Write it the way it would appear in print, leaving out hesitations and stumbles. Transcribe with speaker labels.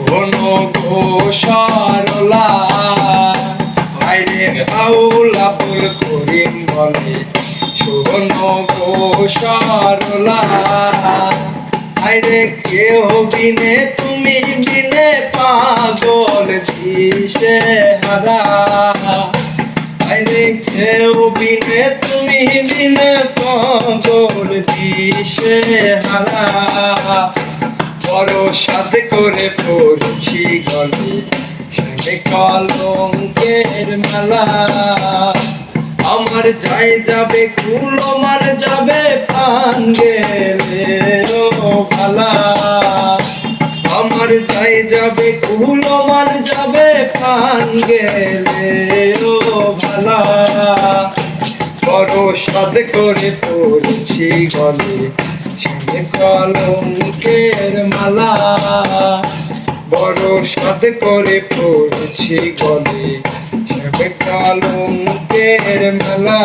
Speaker 1: শোনো গো সরলা ভাইরে হাউলা ফুল করিম বলে শোনো গো সরলা ভাইরে কেউ বিনে তুমি বিনে পাগল দিশে হারা ভাইরে কেউ বিনে তুমি বিনে পাগল দিশে হারা বড় সাথ করে পড়ছি গলে সঙ্গে কলঙ্কের মালা আমার যাই যাবে কুল আমার যাবে প্রাণ গেলে ও ভালা আমার যাই যাবে কুল আমার যাবে প্রাণ গেলে ও ভালা বড় সাথ করে পড়ছি গলে সঙ্গে কলঙ্কের মালা বড় সাথ করে পড়ছি গলে সঙ্গে কলঙ্কের মালা।